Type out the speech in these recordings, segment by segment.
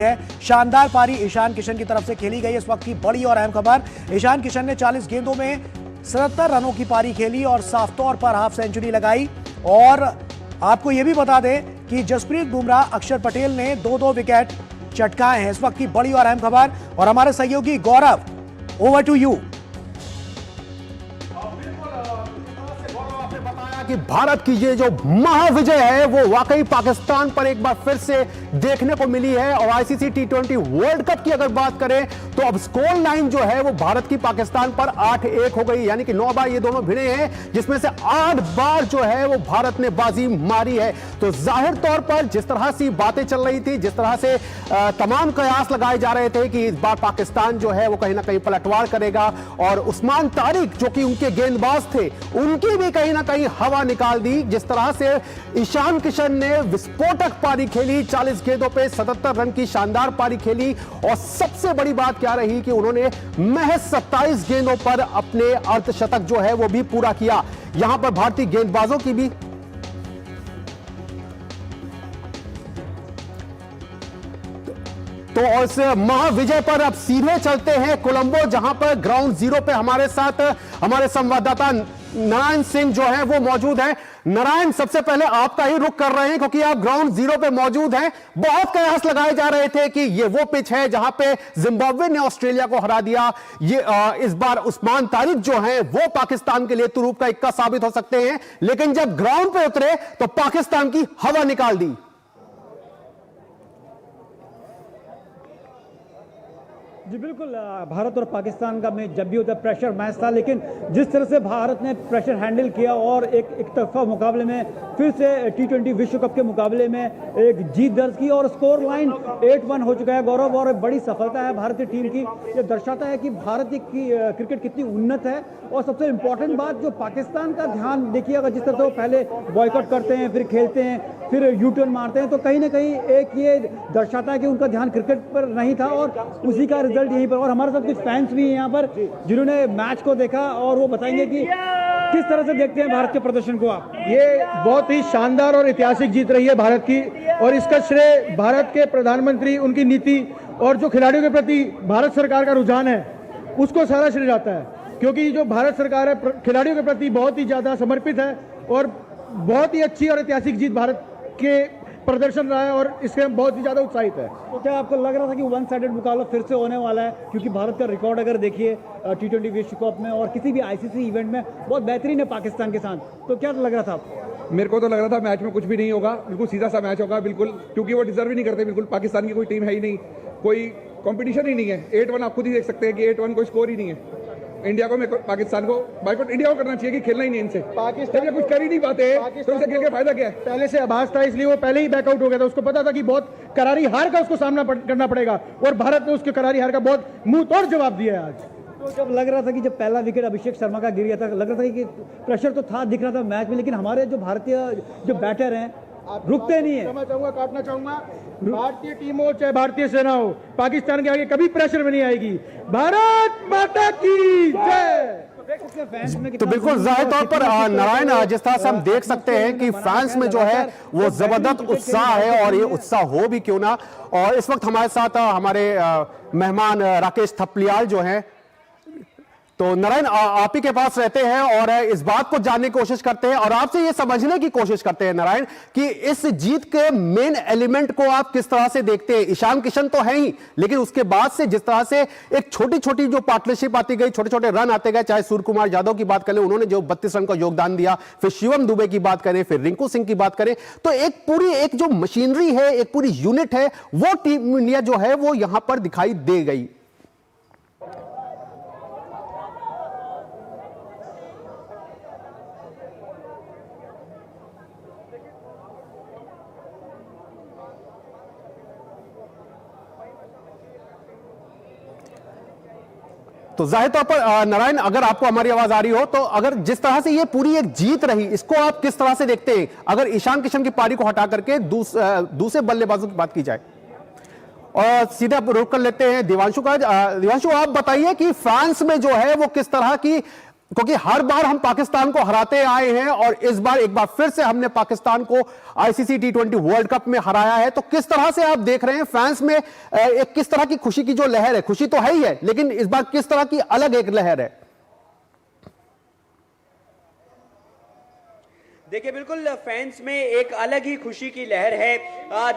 है। शानदार पारी ईशान किशन की तरफ से खेली गई। इस वक्त की बड़ी और अहम खबर, ईशान किशन ने 40 गेंदों में 77 रनों की पारी खेली और साफ तौर पर हाफ सेंचुरी लगाई। और आपको यह भी बता दें कि जसप्रीत बुमराह, अक्षर पटेल ने 2-2 विकेट चटकाए हैं। इस वक्त की बड़ी और अहम खबर, और हमारे सहयोगी गौरव, ओवर टू यू। कि भारत की ये जो महाविजय है वो वाकई पाकिस्तान पर एक बार फिर से देखने को मिली है। और आईसीसी टी20 वर्ल्ड कप की अगर बात करें तो अब स्कोर लाइन जो है वो भारत की पाकिस्तान पर 8-1 हो गई, यानी कि 9 बार ये दोनों भिड़े हैं, जिसमें से 8 बार जो है वो भारत ने बाजी मारी है। तो जाहिर तौर पर जिस तरह से बातें चल रही थी, जिस तरह से तमाम कयास लगाए जा रहे थे कि इस बार पाकिस्तान जो है वो कहीं ना कहीं पलटवार करेगा, और उस्मान तारिक जो कि उनके गेंदबाज थे उनकी भी कहीं ना कहीं हवा निकाल दी। जिस तरह से ईशान किशन ने विस्फोटक पारी खेली, 40 गेंदों पे 77 रन की शानदार पारी खेली, और सबसे बड़ी बात क्या रही कि उन्होंने महज 27 गेंदों पर अपने अर्धशतक जो है वो भी पूरा किया। यहां पर भारतीय गेंदबाजों की भी तो इस महाविजय पर अब सीधे चलते हैं कोलंबो, जहां पर ग्राउंड जीरो पे हमारे साथ हमारे संवाददाता नारायण सिंह जो है वो मौजूद हैं। नारायण, सबसे पहले आपका ही रुख कर रहे हैं क्योंकि आप ग्राउंड जीरो पे मौजूद हैं। बहुत कयास लगाए जा रहे थे कि ये वो पिच है जहां पे जिम्बाब्वे ने ऑस्ट्रेलिया को हरा दिया। ये इस बार उस्मान तारिक जो है वो पाकिस्तान के लिए तुरूप का इक्का साबित हो सकते हैं, लेकिन जब ग्राउंड पे उतरे तो पाकिस्तान की हवा निकाल दी। जी बिल्कुल, भारत और पाकिस्तान का मैच जब भी होता है प्रेशर मैच था, लेकिन जिस तरह से भारत ने प्रेशर हैंडल किया और एक तरफा मुकाबले में फिर से टी20 विश्व कप के मुकाबले में एक जीत दर्ज की, और स्कोर लाइन 8-1 हो चुका है गौरव, और बड़ी सफलता है भारतीय टीम की। ये दर्शाता है कि भारतीय की क्रिकेट कितनी उन्नत है। और सबसे इंपॉर्टेंट बात, जो पाकिस्तान का ध्यान देखिएगा, जिस तरह से वो पहले बॉयकॉट करते हैं, फिर खेलते हैं, फिर यू टर्न मारते हैं, तो कहीं ना कहीं एक ये दर्शाता है कि उनका ध्यान क्रिकेट पर नहीं था, और उसी का रिजल्ट यहीं पर। और हमारे साथ कुछ फैंस भी हैं यहाँ पर जिन्होंने मैच को देखा, और वो बताएंगे कि किस तरह से देखते हैं भारत के प्रदर्शन को आप। ये बहुत ही शानदार और ऐतिहासिक जीत रही है भारत की, और इसका श्रेय भारत के प्रधानमंत्री, उनकी नीति और जो खिलाड़ियों के प्रति भारत सरकार का रुझान है उसको सारा श्रेय जाता है। क्योंकि जो भारत सरकार है खिलाड़ियों के प्रति बहुत ही ज़्यादा समर्पित है, और बहुत ही अच्छी और ऐतिहासिक जीत भारत के प्रदर्शन रहा है, और इससे हम बहुत ही ज़्यादा उत्साहित है। तो क्या आपको लग रहा था कि वन साइडेड मुकाबला फिर से होने वाला है? क्योंकि भारत का रिकॉर्ड अगर देखिए टी20 विश्व कप में और किसी भी आईसीसी इवेंट में बहुत बेहतरीन है पाकिस्तान के साथ, तो क्या लग रहा था आपको? मेरे को तो लग रहा था मैच में कुछ भी नहीं होगा, बिल्कुल सीधा सा मैच होगा, बिल्कुल, क्योंकि वो डिजर्व ही नहीं करते। बिल्कुल पाकिस्तान की कोई टीम है ही नहीं, कोई कंपटीशन ही नहीं है। 8-1 आप खुद ही देख सकते हैं कि 8-1 कोई स्कोर ही नहीं है। इंडिया को, पाकिस्तान को बाइकआउट इंडिया को करना चाहिए कि खेलना ही नहीं इनसे। पाकिस्तान कुछ कर ही नहीं पाते तो इनसे खेल के फायदा क्या है? पहले से आभास था, इसलिए वो पहले ही बैकआउट हो गया था। उसको पता था कि बहुत करारी हार का उसको सामना करना पड़ेगा, और भारत ने उसके करारी हार का बहुत मुंह तोड़ जवाब दिया है आज। तो जब लग रहा था कि जब पहला विकेट अभिषेक शर्मा का गिर गया था, लग रहा था कि प्रेशर तो था, दिख रहा था मैच में, लेकिन हमारे जो भारतीय जो बैटर हैं रुकते नहीं है। काटना चाहूंगा, भारतीय टीम हो चाहे भारतीय सेना हो, पाकिस्तान के आगे कभी प्रेशर में नहीं आएगी। भारत माता की जय। तो बिल्कुल जाहिर तौर पर नारायण, जिस तरह से हम देख सकते हैं कि फैंस में जो है वो जबरदस्त उत्साह है, और ये उत्साह हो भी क्यों ना। और इस वक्त हमारे साथ हमारे मेहमान राकेश थपलियाल जो हैं, तो नारायण आप ही के पास रहते हैं और इस बात को जानने की कोशिश करते हैं, और आपसे ये समझने की कोशिश करते हैं नारायण कि इस जीत के मेन एलिमेंट को आप किस तरह से देखते हैं। ईशान किशन तो है ही, लेकिन उसके बाद से जिस तरह से एक छोटी छोटी जो पार्टनरशिप आती गई, छोटे छोटे रन आते गए, चाहे सूर्य कुमार यादव की बात करें, उन्होंने जो 32 रन का योगदान दिया, फिर शिवम दुबे की बात करें, फिर रिंकू सिंह की बात करें, तो एक पूरी एक जो मशीनरी है, एक पूरी यूनिट है, वो टीम इंडिया जो है वो यहां पर दिखाई दे गई। तो जाहिर तौर पर नारायण, अगर आपको हमारी आवाज आ रही हो, तो अगर जिस तरह से ये पूरी एक जीत रही, इसको आप किस तरह से देखते हैं? अगर ईशान किशन की पारी को हटा करके दूसरे बल्लेबाजों की बात की जाए, और सीधे आप रुक कर लेते हैं दिवांशु का। दिवांशु, आप बताइए कि फ्रांस में जो है वो किस तरह की क्योंकि हर बार हम पाकिस्तान को हराते आए हैं और इस बार एक बार फिर से हमने पाकिस्तान को आईसीसी टी20 वर्ल्ड कप में हराया है। तो किस तरह से आप देख रहे हैं फैंस में एक किस तरह की खुशी की जो लहर है? खुशी तो है ही है, लेकिन इस बार किस तरह की अलग एक लहर है? देखिए, बिल्कुल फैंस में एक अलग ही खुशी की लहर है।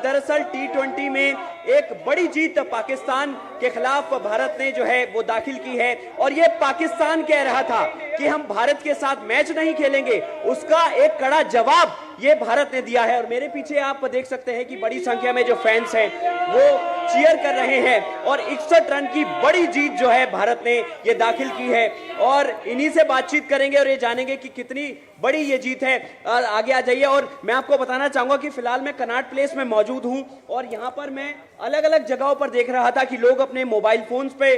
दरअसल टी20 में एक बड़ी जीत पाकिस्तान के खिलाफ भारत ने जो है वो दाखिल की है और ये पाकिस्तान कह रहा था कि हम भारत के साथ मैच नहीं खेलेंगे, उसका एक कड़ा जवाब ये भारत ने दिया है। और मेरे पीछे आप देख सकते हैं कि बड़ी संख्या में जो फैंस हैं वो चीयर कर रहे हैं और 61 रन की बड़ी जीत जो है भारत ने ये दाखिल की है और इन्हीं से बातचीत करेंगे और ये जानेंगे कि कितनी बड़ी ये जीत है। आगे आ जाइए। और मैं आपको बताना चाहूंगा कि फिलहाल मैं कनॉट प्लेस में मौजूद हूं और यहां पर मैं अलग अलग जगहों पर देख रहा था कि लोग अपने मोबाइल फोन्स पे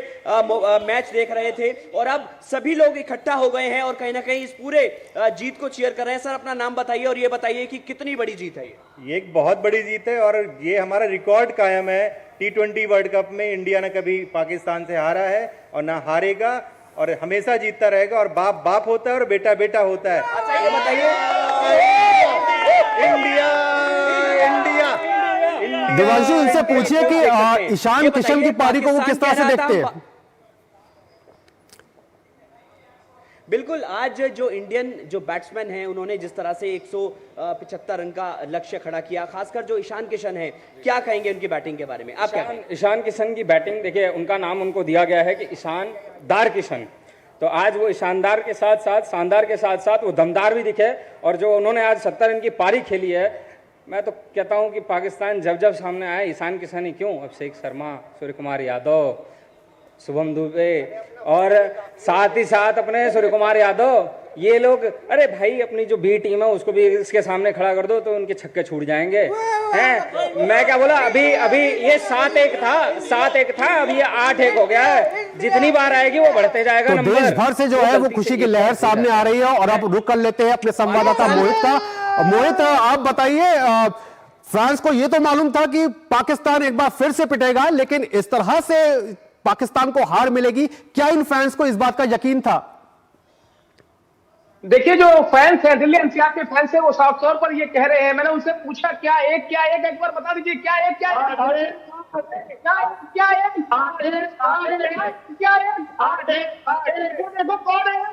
मैच देख रहे थे और अब सभी लोग इकट्ठा हो गए हैं और कहीं ना कहीं इस पूरे जीत को चीयर कर रहे हैं। सर, अपना नाम बताइए और ये बताइए कि कितनी बड़ी जीत है ये एक बहुत बड़ी जीत है और ये हमारा रिकॉर्ड कायम है। टी20 वर्ल्ड कप में इंडिया ने कभी पाकिस्तान से हारा है और ना हारेगा और हमेशा जीतता रहेगा और बाप बाप होता है और बेटा बेटा होता है। अच्छा, ये बताइए। इंडिया इंडिया देवांशु, इनसे पूछिए कि ईशान किशन की पारी को वो किस तरह से देखते हैं? बिल्कुल, आज जो इंडियन जो बैट्समैन हैं उन्होंने जिस तरह से 175 रन का लक्ष्य खड़ा किया, खासकर जो ईशान किशन है, क्या कहेंगे उनकी बैटिंग के बारे में? आप क्या कहेंगे? ईशान किशन की बैटिंग देखिए, उनका नाम उनको दिया गया है कि ईशानदार किशन। तो आज वो ईशानदार के साथ साथ शानदार के साथ साथ वो दमदार भी दिखे और जो उन्होंने आज 70 रन की पारी खेली है, मैं तो कहता हूं कि पाकिस्तान जब जब सामने आए ईशान किशन ही क्यों, अभिषेक शर्मा, सूर्य कुमार यादव, शुभम दुबे और साथ ही साथ अपने सूर्य कुमार यादव, ये लोग, अरे भाई अपनी जो बी टीम है उसको भी इसके सामने खड़ा कर दो तो उनके छक्के छूट जाएंगे हैं। मैं क्या बोला, अभी ये 7-1 था, अभी ये 8-1 हो गया है। जितनी बार आएगी वो बढ़ते जाएगा तो नंबर। देश भर से जो है वो खुशी की लहर सामने आ रही है और अब रुक कर लेते हैं अपने संवाददाता मोहित का। मोहित, आप बताइए, फ्रांस को ये तो मालूम था कि पाकिस्तान एक बार फिर से पिटेगा, लेकिन इस तरह से पाकिस्तान को हार मिलेगी, क्या इन फैंस को इस बात का यकीन था? देखिए, जो फैंस हैं, दिल्ली एनसीआर के फैंस हैं, वो साफ तौर पर ये कह रहे हैं। मैंने उनसे पूछा क्या एक बार बता दीजिए, क्या एक देखो कौन है।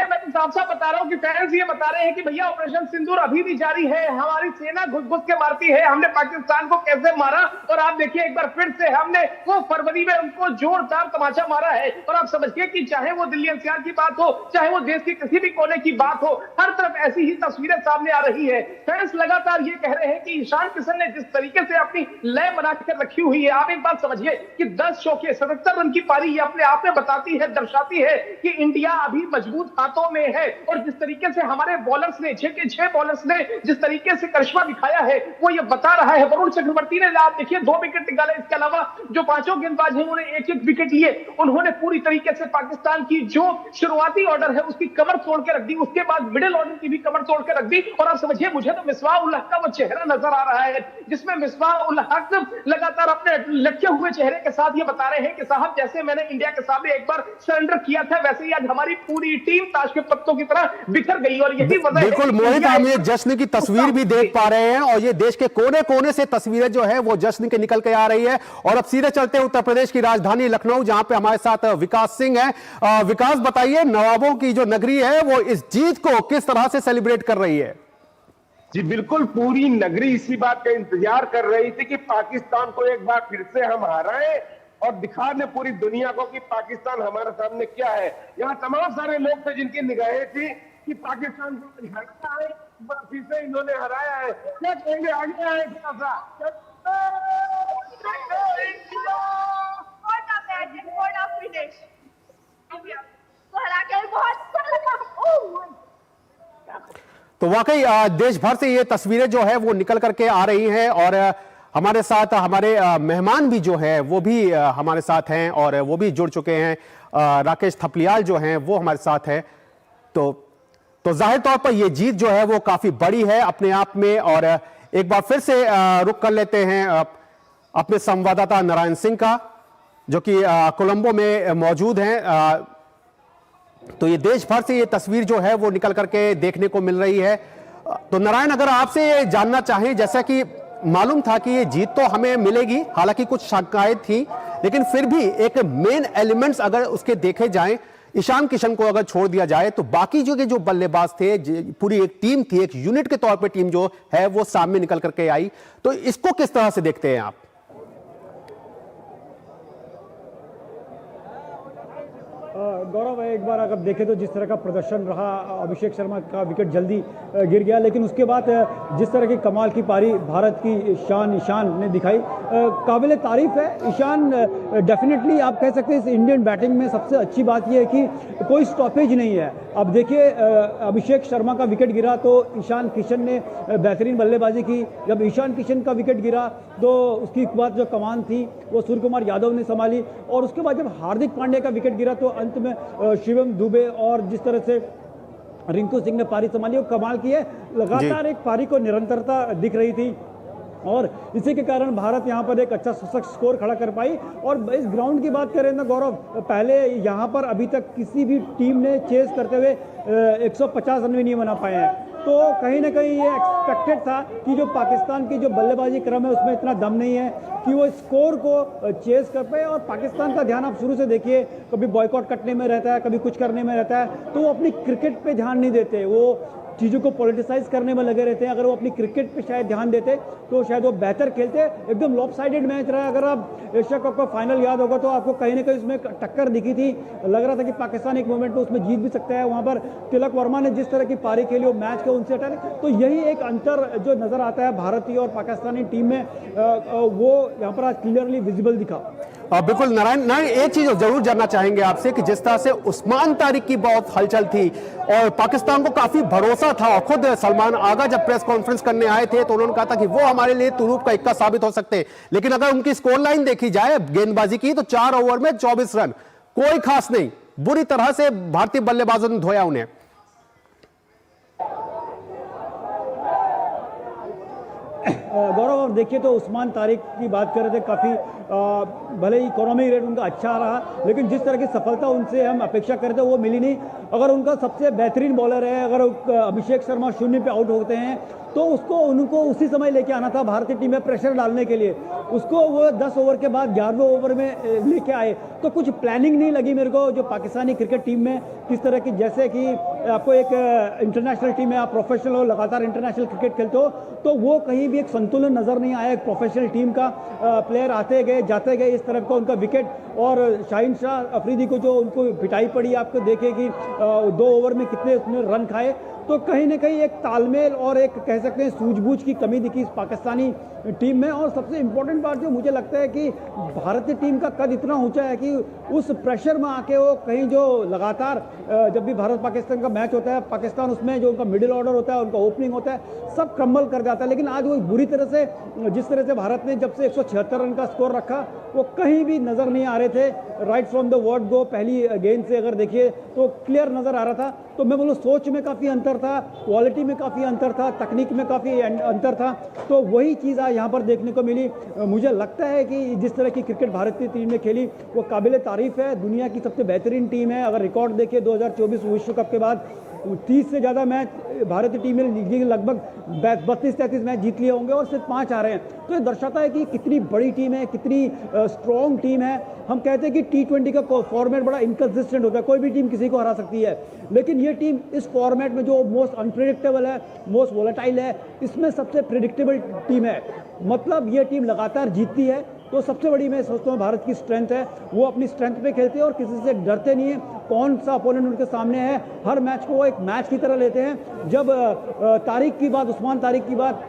मैं तो साफ साफ बता रहा हूँ कि फैंस ये बता रहे हैं कि भैया ऑपरेशन सिंदूर अभी भी जारी है, हमारी सेना घुस घुस के मारती है, हमने पाकिस्तान को कैसे मारा। और आप देखिए एक बार फिर से हमने वो फरवरी में उनको जोरदार तमाचा मारा है। और आप समझिए कि चाहे वो दिल्ली एनसीआर की बात हो, चाहे वो देश के किसी भी कोने की बात हो, हर तरफ ऐसी ही तस्वीरें सामने आ रही है। फैंस लगातार ये कह रहे हैं कि ईशान किशन ने जिस तरीके से अपनी लय बनाकर रखी हुई है, आप एक बात समझिए कि 10 चौके 77 रन की पारी ये अपने आप में बताती है, दर्शाती है कि इंडिया अभी मजबूत हाथों में है। और जिस तरीके से हमारे बॉलर्स ने 6 के 6 बॉलर्स ने जिस तरीके से करिश्मा दिखाया है, वो ये बता रहा है। वरुण चक्रवर्ती ने, आप देखिए, 2 विकेट निकाले, इसके अलावा जो 5 गेंदबाज हैं उन्होंने 1-1 विकेट लिए। उन्होंने पूरी तरीके से पाकिस्तान की जो शुरुआती ऑर्डर है उसकी कमर तोड़ के रख दी, उसके बाद मिडिल ऑर्डर की भी कमर तोड़ के रख दी। और आप समझिए, मुझे तो मिसबाह उल हक का वो चेहरा नजर आ रहा है जिसमें मिसबाह उल हक लगातार अपने लटके हुए चेहरे के साथ ये बता रहे हैं कि साहब, जैसे मैंने इंडिया के सामने एक बार सरेंडर किया था, वैसे ही आज हमारी पूरी टीम ताश के पत्तों की तरह बिखर गई। और यही वजह है। बिल्कुल मोहित, हम ये जश्न की तस्वीर भी देख पा रहे हैं और ये देश के कोने कोने से तस्वीरें जो है वो जश्न के निकल के आ रही है। और अब सीधे चलते हैं उत्तर प्रदेश की राजधानी लखनऊ, जहां पे हमारे साथ विकास सिंह है। विकास, बताइए, नवाबों की जो नगरी है वो इस जीत को किस तरह से सेलिब्रेट कर रही है? जी बिल्कुल, पूरी नगरी इसी बात का इंतजार कर रही थी कि पाकिस्तान को एक बार फिर से हम हराएं और दिखा दें पूरी दुनिया को कि पाकिस्तान हमारे सामने क्या है। यहाँ तमाम सारे लोग थे जिनकी निगाहें थी कि पाकिस्तान को हराना है, फिर से इन्होंने हराया है। क्या कहेंगे, आगे आए थोड़ा सा तो वाकई देश भर से ये तस्वीरें जो है वो निकल करके आ रही हैं और हमारे साथ हमारे मेहमान भी जो है वो भी हमारे साथ हैं और वो भी जुड़ चुके हैं। राकेश थपलियाल जो हैं वो हमारे साथ हैं। तो जाहिर तौर पर ये जीत जो है वो काफी बड़ी है अपने आप में। और एक बार फिर से रुख कर लेते हैं अपने संवाददाता नारायण सिंह का। जो कि कोलंबो में मौजूद हैं। तो ये देश भर से ये तस्वीर जो है वो निकल करके देखने को मिल रही है। तो नारायण, अगर आपसे जानना चाहें, जैसा कि मालूम था कि ये जीत तो हमें मिलेगी, हालांकि कुछ शंकाएं थी, लेकिन फिर भी एक मेन एलिमेंट्स अगर उसके देखे जाएं, ईशान किशन को अगर छोड़ दिया जाए तो बाकी जो बल्लेबाज थे, पूरी एक टीम थी, एक यूनिट के तौर पे टीम जो है वो सामने निकल करके आई। तो इसको किस तरह से देखते हैं आप? गौरव, एक बार अगर देखें तो जिस तरह का प्रदर्शन रहा, अभिषेक शर्मा का विकेट जल्दी गिर गया, लेकिन उसके बाद जिस तरह की कमाल की पारी भारत की ईशान ने दिखाई, काबिल तारीफ है। ईशान डेफिनेटली आप कह सकते हैं इस इंडियन बैटिंग में सबसे अच्छी बात यह है कि कोई स्टॉपेज नहीं है। अब देखिए, अभिषेक शर्मा का विकेट गिरा तो ईशान किशन ने बेहतरीन बल्लेबाजी की। जब ईशान किशन का विकेट गिरा तो उसकी बाद जो कमान थी वो सूर्य कुमार यादव ने संभाली, और उसके बाद जब हार्दिक पांड्या का विकेट गिरा तो अंत में शिवम दुबे और जिस तरह से रिंकू सिंह ने पारी संभाली, वो कमाल की है। लगातार एक पारी को निरंतरता दिख रही थी और इसी के कारण भारत यहां पर एक अच्छा सशक्त स्कोर खड़ा कर पाई। और इस ग्राउंड की बात करें ना गौरव, पहले यहां पर अभी तक किसी भी टीम ने चेस करते हुए 150 रन भी नहीं बना पाए हैं। तो कहीं ना कहीं ये एक्सपेक्टेड था कि जो पाकिस्तान की जो बल्लेबाजी क्रम है उसमें इतना दम नहीं है कि वो स्कोर को चेस कर पाए। और पाकिस्तान का ध्यान आप शुरू से देखिए, कभी बॉयकॉट करने में रहता है, कभी कुछ करने में रहता है, तो वो अपनी क्रिकेट पे ध्यान नहीं देते, वो चीज़ों को पॉलिटिसाइज करने में लगे रहते हैं। अगर वो अपनी क्रिकेट पे शायद ध्यान देते तो शायद वो बेहतर खेलते। एकदम लॉपसाइडेड मैच रहा है। अगर आप एशिया कप का फाइनल याद होगा तो आपको कहीं ना कहीं उसमें टक्कर दिखी थी, लग रहा था कि पाकिस्तान एक मोमेंट में उसमें जीत भी सकता है। वहाँ पर तिलक वर्मा ने जिस तरह की पारी खेली, वो मैच को उनसे हटा, तो यही एक अंतर जो नज़र आता है भारतीय और पाकिस्तानी टीम में, वो यहाँ पर आज क्लियरली विजिबल दिखा। बिल्कुल नारायण, एक चीज जरूर जानना चाहेंगे आपसे कि जिस तरह से उस्मान तारिक की बहुत हलचल थी और पाकिस्तान को काफी भरोसा था, और खुद सलमान आगा जब प्रेस कॉन्फ्रेंस करने आए थे तो उन्होंने कहा था कि वो हमारे लिए तुरूप का इक्का साबित हो सकते हैं, लेकिन अगर उनकी स्कोर लाइन देखी जाए गेंदबाजी की तो 4 ओवर में 24 रन, कोई खास नहीं, बुरी तरह से भारतीय बल्लेबाजों ने धोया उन्हें। गौरव, आप देखिए तो उस्मान तारिक की बात कर रहे थे, काफ़ी भले ही इकोनॉमिक रेट उनका अच्छा रहा, लेकिन जिस तरह की सफलता उनसे हम अपेक्षा करते वो मिली नहीं। अगर उनका सबसे बेहतरीन बॉलर है, अगर अभिषेक शर्मा शून्य पे आउट होते हैं तो उनको उसी समय लेके आना था भारतीय टीम में प्रेशर डालने के लिए। उसको वो 10 ओवर के बाद 11वें ओवर में लेके आए, तो कुछ प्लानिंग नहीं लगी मेरे को जो पाकिस्तानी क्रिकेट टीम में किस तरह की, जैसे कि आपको एक इंटरनेशनल टीम है, आप प्रोफेशनल हो, लगातार इंटरनेशनल क्रिकेट खेलते हो, तो वो कहीं भी एक संतुलन नजर नहीं आया। एक प्रोफेशनल टीम का प्लेयर आते गए जाते गए, इस तरफ का उनका विकेट, और शाहीन शाह अफरीदी को जो उनको पिटाई पड़ी, आपको देखे कि 2 ओवर में कितने उसने रन खाए, तो कहीं ना कहीं एक तालमेल और एक कह सकते हैं सूझबूझ की कमी दिखी इस पाकिस्तानी टीम में। और सबसे इम्पोर्टेंट बात जो मुझे लगता है कि भारतीय टीम का कद इतना ऊंचा है कि उस प्रेशर में आके वो कहीं जो लगातार जब भी भारत पाकिस्तान का मैच होता है, पाकिस्तान उसमें जो उनका मिडिल ऑर्डर होता है, उनका ओपनिंग होता है, सब क्रम्बल कर जाता है। लेकिन आज वो बुरी तरह से, जिस तरह से भारत ने जब से 176 रन का स्कोर रखा, वो कहीं भी नजर नहीं आ रहे थे। Right from the word go, पहली गेंद से अगर देखिए तो क्लियर नजर आ रहा था। तो मैं बोलूँ सोच में काफ़ी अंतर था, क्वालिटी में काफ़ी अंतर था, तकनीक में काफ़ी अंतर था। तो वही चीज़ आज यहाँ पर देखने को मिली। मुझे लगता है कि जिस तरह की क्रिकेट भारतीय टीम ने खेली वो काबिल तारीफ है। दुनिया की सबसे बेहतरीन टीम है। अगर रिकॉर्ड देखें 2024 विश्व कप के बाद 30 से ज़्यादा मैच भारतीय टीम ने लगभग 32-33 मैच जीत लिए होंगे और सिर्फ 5 आ रहे हैं। तो ये दर्शाता है कि कितनी बड़ी टीम है, कितनी स्ट्रॉन्ग टीम है। हम कहते हैं कि T20 का फॉर्मेट बड़ा इनकंसिस्टेंट होता है, कोई भी टीम किसी को हरा सकती है, लेकिन ये टीम इस फॉर्मेट में जो मोस्ट अनप्रेडिक्टेबल है, मोस्ट वोलेटाइल है, इसमें सबसे प्रेडिक्टेबल टीम है। मतलब ये टीम लगातार जीतती है। तो सबसे बड़ी मैं सोचता हूँ भारत की स्ट्रेंथ है, वो अपनी स्ट्रेंथ पे खेलते हैं और किसी से डरते नहीं है। कौन सा अपोनेंट उनके सामने है, हर मैच को वो एक मैच की तरह लेते हैं। जब तारिक की बात, उस्मान तारिक की बात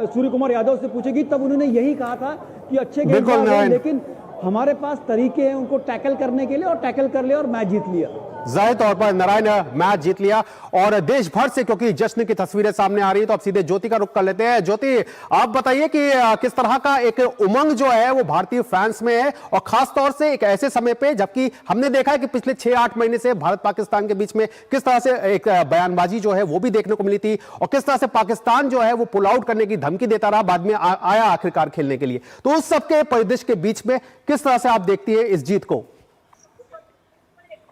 सूर्य कुमार यादव से पूछेगी तब उन्होंने यही कहा था कि अच्छे गेंदबाज हैं, लेकिन हमारे पास तरीके हैं उनको टैकल करने के लिए, और टैकल कर लिया और मैच जीत लिया। जाहिर तौर पर नारायण मैच जीत लिया और देश भर से क्योंकि जश्न की तस्वीरें सामने आ रही है तो अब सीधे ज्योति का रुख कर लेते हैं। ज्योति, आप बताइए कि किस तरह का एक उमंग जो है वो भारतीय फैंस में है और खास तौर से एक ऐसे समय पे जबकि हमने देखा है कि पिछले 6-8 महीने से भारत पाकिस्तान के बीच में किस तरह से एक बयानबाजी जो है वो भी देखने को मिली थी और किस तरह से पाकिस्तान जो है वो पुल आउट करने की धमकी देता रहा, बाद में आया आखिरकार खेलने के लिए। तो उस सबके परिदृश्य के बीच में किस तरह से आप देखती है इस जीत को?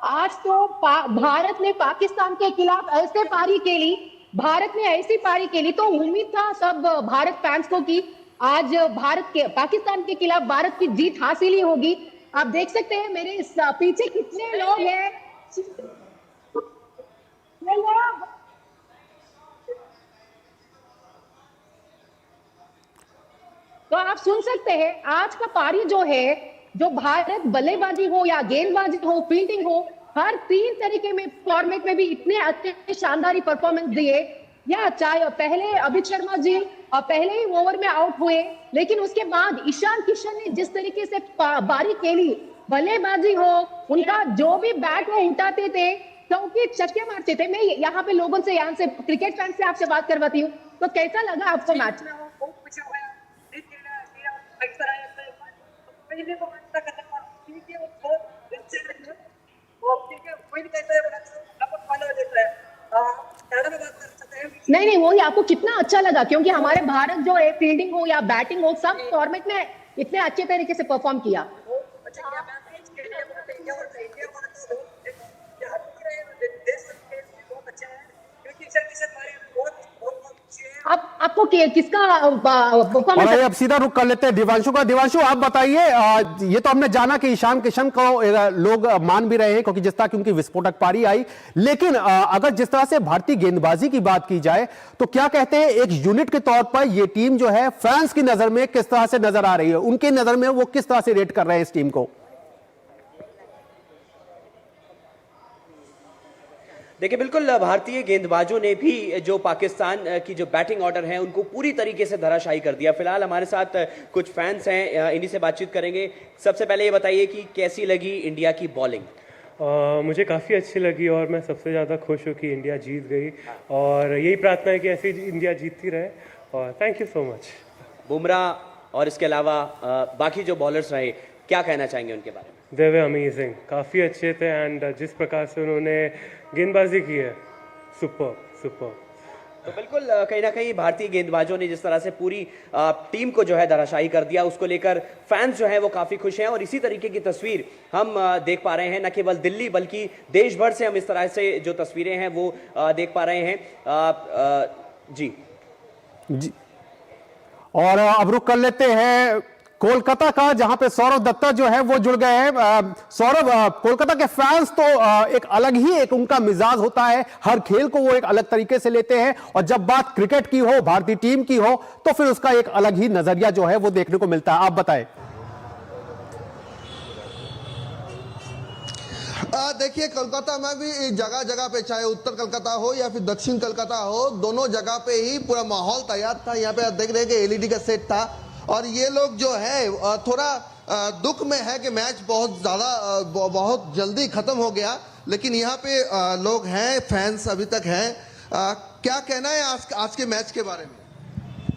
आज तो भारत ने पाकिस्तान के खिलाफ ऐसे पारी खेली, भारत ने ऐसी पारी खेली तो उम्मीद था सब भारत फैंस को कि आज पाकिस्तान के खिलाफ भारत की जीत हासिल ही होगी। आप देख सकते हैं मेरे इस पीछे कितने लोग हैं। तो आप सुन सकते हैं आज का पारी जो है, जो भारत बल्लेबाजी हो या गेंदबाजी हो, फील्डिंग हो, हर 3 तरीके में फॉर्मेट में भी इतने अच्छे शानदार परफॉर्मेंस दिए। या चाहे पहले अभिषेक शर्मा जी पहले ही ओवर में आउट हुए, लेकिन उसके बाद ईशान किशन ने जिस तरीके से बारी खेली, बल्लेबाजी हो, उनका जो भी बैट वो उठाते थे, क्योंकि छक्के मारते थे। मैं यहाँ पे लोगों से, यहाँ से क्रिकेट फैन से आपसे बात करवाती हूँ, तो कैसा लगा आपको मैच? नहीं, वही आपको कितना अच्छा लगा? क्योंकि हमारे भारत जो है फील्डिंग हो या बैटिंग हो, सब फॉर्मेट में इतने अच्छे तरीके से परफॉर्म किया। आपको किसका परफॉर्मेंस? अब सीधा रुक कर लेते हैं दिवांशु का। दिवांशु, आप बताइए, ये तो हमने जाना कि ईशान किशन को लोग मान भी रहे हैं क्योंकि जिस तरह की उनकी विस्फोटक पारी आई, लेकिन अगर जिस तरह से भारतीय गेंदबाजी की बात की जाए तो क्या कहते हैं एक यूनिट के तौर पर ये टीम जो है फैंस की नजर में किस तरह से नजर आ रही है? उनकी नजर में वो किस तरह से रेट कर रहे हैं इस टीम को? देखिए, बिल्कुल भारतीय गेंदबाजों ने भी जो पाकिस्तान की जो बैटिंग ऑर्डर है उनको पूरी तरीके से धराशायी कर दिया। फिलहाल हमारे साथ कुछ फैंस हैं, इन्हीं से बातचीत करेंगे। सबसे पहले ये बताइए कि कैसी लगी इंडिया की बॉलिंग? मुझे काफ़ी अच्छी लगी और मैं सबसे ज़्यादा खुश हूँ कि इंडिया जीत गई और यही प्रार्थना है कि ऐसे ही इंडिया जीतती रहे और thank you so much. Bumrah और इसके अलावा बाकी जो बॉलर्स रहे, क्या कहना चाहेंगे उनके बारे में? दे वे अमेजिंग, काफ़ी अच्छे थे एंड जिस प्रकार से उन्होंने गेंदबाजी की है, सुपर। तो बिल्कुल कहीं ना कहीं भारतीय गेंदबाजों ने जिस तरह से पूरी टीम को जो है धराशायी कर दिया, उसको लेकर फैंस जो है वो काफ़ी खुश हैं और इसी तरीके की तस्वीर हम देख पा रहे हैं, न केवल दिल्ली बल्कि देश भर से हम इस तरह से जो तस्वीरें हैं वो देख पा रहे हैं। जी। और अब रुक कर लेते हैं कोलकाता का, जहां पे सौरभ दत्ता जो है वो जुड़ गए हैं। सौरभ, कोलकाता के फैंस तो एक अलग ही एक उनका मिजाज होता है, हर खेल को वो एक अलग तरीके से लेते हैं और जब बात क्रिकेट की हो, भारतीय टीम की हो, तो फिर उसका एक अलग ही नजरिया जो है वो देखने को मिलता है। आप बताएं। देखिए, कोलकाता में भी जगह जगह पे, चाहे उत्तर कोलकाता हो या फिर दक्षिण कोलकाता हो, दोनों जगह पे ही पूरा माहौल तैयार था। यहाँ पे आप देख रहे हैं कि एलईडी का सेट था और ये लोग जो है थोड़ा दुख में है कि मैच बहुत जल्दी खत्म हो गया, लेकिन यहाँ पे लोग हैं, फैंस अभी तक हैं। क्या कहना है आज के मैच के बारे में?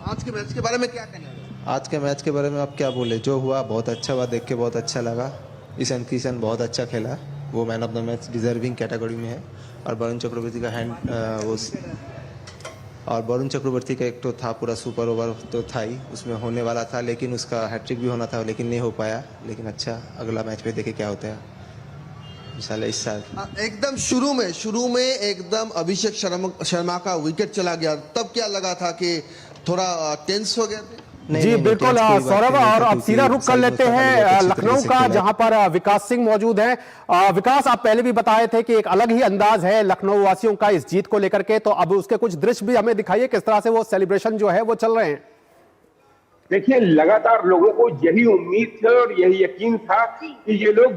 आज के मैच के बारे में क्या कहना है? आज के मैच के बारे में आप क्या बोले, जो हुआ बहुत अच्छा हुआ, देख के बहुत अच्छा लगा। ईशान किशन बहुत अच्छा खेला, वो man of the match deserving category में है और वरुण चक्रवर्ती का और वरुण चक्रवर्ती का एक तो था पूरा सुपर ओवर तो था ही, उसमें होने वाला था, लेकिन उसका हैट्रिक भी होना था लेकिन नहीं हो पाया। लेकिन अच्छा, अगला मैच पे देखे क्या होता है इंशाल्लाह इस साल। एकदम शुरू में एकदम अभिषेक शर्मा का विकेट चला गया, तब क्या लगा था कि थोड़ा टेंस हो गया था? जी बिल्कुल सौरभ, और अब सीधा रुख कर लेते हैं लखनऊ का, जहां पर विकास सिंह मौजूद हैं। विकास, आप पहले भी बताए थे कि एक अलग ही अंदाज है लखनऊ वासियों का इस जीत को लेकर के, तो अब उसके कुछ दृश्य भी हमें दिखाइए, किस तरह से वो सेलिब्रेशन जो है वो चल रहे हैं। देखिए, लगातार लोगों को यही उम्मीद थी और यही यकीन था कि ये लोग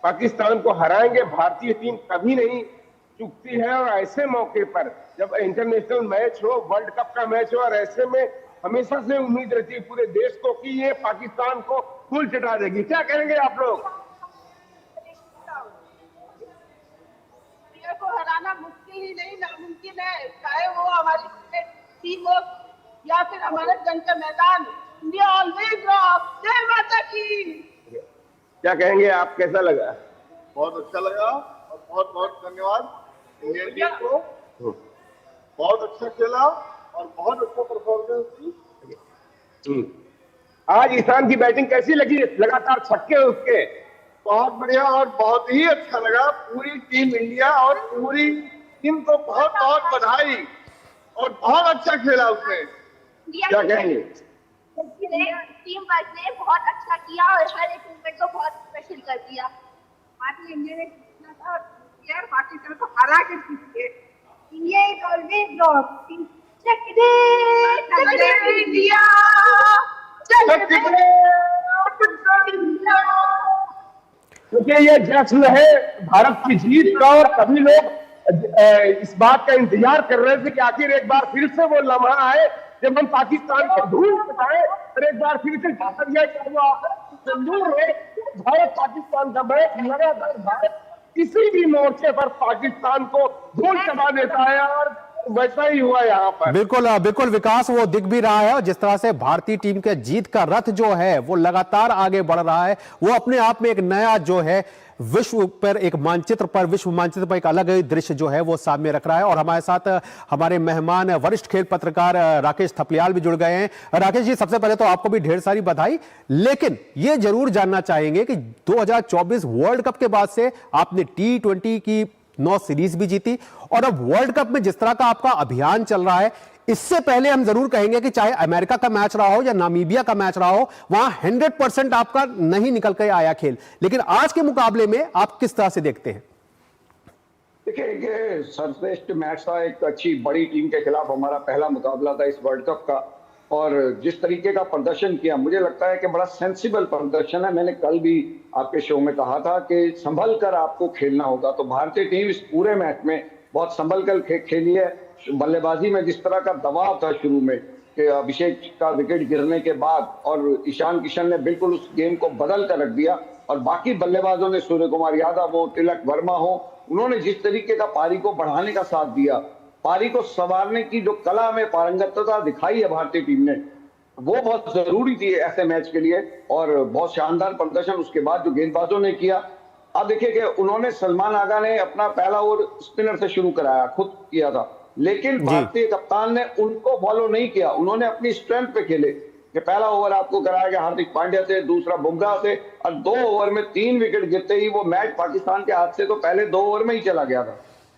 पाकिस्तान को हराएंगे। भारतीय टीम कभी नहीं चूकती है और ऐसे मौके पर जब इंटरनेशनल मैच हो, वर्ल्ड कप का मैच हो, और ऐसे में हमेशा से उम्मीद रहती है पूरे देश को कि ये पाकिस्तान को फूल चटा देगी। क्या कहेंगे आप लोग? ही नहीं नामुमकिन है, चाहे वो हमारी टीम हो या फिर हमारे जंग का मैदान। India always rock. जय माता की। क्या कहेंगे आप, कैसा लगा? बहुत अच्छा लगा और बहुत बहुत धन्यवाद इंडियन टीम को, बहुत अच्छा खेला और बहुत अच्छा परफॉर्मेंस दी। आज ईशान की बैटिंग कैसी लगी? लगातार छक्के उसके। बहुत बढ़िया और बहुत ही अच्छा लगा। पूरी टीम इंडिया और पूरी टीम को बहुत बहुत बधाई और बहुत अच्छा खेला उसने। क्या कहेंगे? टीम वर्क ने बहुत अच्छा किया और हर एक मूवमेंट को बहुत स्पेशल कर दिया। बाकी इंडिया ने जीतना था और यार पाकिस्तान को हरा के जीते। India is always rock. India क्योंकि ये जश्न है भारत की जीत का और सभी लोग इस बात का इंतजार कर रहे थे कि आखिर एक बार फिर से वो लम्हा आए जब हम पाकिस्तान को धूल बताए और एक बार फिर से सिंदूर हो। भारत पाकिस्तान का मैच लगातार भारत किसी भी मोर्चे पर पाकिस्तान को धूल चबा देता है और वैसा ही हुआ यहाँ पर। बिल्कुल बिल्कुल विकास, वो दिख भी रहा है और जिस तरह से भारतीय टीम के जीत का रथ जो है वो लगातार आगे बढ़ रहा है, वो अपने आप में एक नया जो है विश्व पर एक मानचित्र पर, विश्व मानचित्र पर एक अलग दृश्य जो है वो सामने रख रहा है। और हमारे साथ हमारे मेहमान वरिष्ठ खेल पत्रकार राकेश थपलियाल भी जुड़ गए हैं। राकेश जी, सबसे पहले तो आपको भी ढेर सारी बधाई, लेकिन ये जरूर जानना चाहेंगे कि 2024 वर्ल्ड कप के बाद से आपने T20 की 9 सीरीज भी जीती और अब वर्ल्ड कप में जिस तरह का आपका अभियान चल रहा है, इससे पहले हम जरूर कहेंगे कि चाहे अमेरिका का मैच रहा हो या नामीबिया का मैच रहा हो, वहां 100% आपका नहीं निकल के आया खेल, लेकिन आज के मुकाबले में आप किस तरह से देखते हैं? देखिए, सर्वश्रेष्ठ मैच था, एक अच्छी बड़ी टीम के खिलाफ हमारा पहला मुकाबला था इस वर्ल्ड कप का और जिस तरीके का प्रदर्शन किया, मुझे लगता है कि बड़ा सेंसिबल प्रदर्शन है। मैंने कल भी आपके शो में कहा था कि संभल कर आपको खेलना होगा, तो भारतीय टीम इस पूरे मैच में बहुत संभल कर खेली है। बल्लेबाजी में जिस तरह का दबाव था शुरू में कि अभिषेक का विकेट गिरने के बाद, और ईशान किशन ने बिल्कुल उस गेम को बदल कर रख दिया और बाकी बल्लेबाजों ने, सूर्य कुमार यादव हो, तिलक वर्मा हो, उन्होंने जिस तरीके का पारी को बढ़ाने का साथ दिया, पारी को संवारने की जो कला में पारंगतता दिखाई है भारतीय टीम ने, वो बहुत जरूरी थी ऐसे मैच के लिए और बहुत शानदार प्रदर्शन उसके बाद जो गेंदबाजों ने किया। अब देखिए कि उन्होंने, सलमान आगा ने अपना पहला ओवर स्पिनर से शुरू कराया, खुद किया था, लेकिन भारतीय कप्तान ने उनको फॉलो नहीं किया। उन्होंने अपनी स्ट्रेंथ पे खेले कि पहला ओवर आपको कराया गया हार्दिक पांड्या से, दूसरा बुमराह से, और 2 ओवर में 3 विकेट गिरते ही वो मैच पाकिस्तान के हाथ से तो पहले 2 ओवर में ही चला गया था,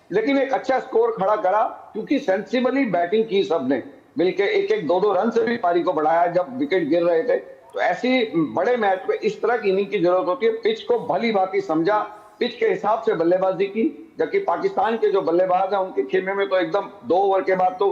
लेकिन एक अच्छा स्कोर खड़ा करा क्योंकि सेंसिबली बैटिंग की सबने मिलकर, एक 2-2 रन से भी पारी को बढ़ाया जब विकेट गिर रहे थे। तो ऐसी बड़े मैच में इस तरह की इनिंग की जरूरत होती है। पिच को भली भांति समझा, पिच के हिसाब से बल्लेबाजी की, जबकि पाकिस्तान के जो बल्लेबाज हैं उनके खेमे में तो एकदम 2 ओवर के बाद तो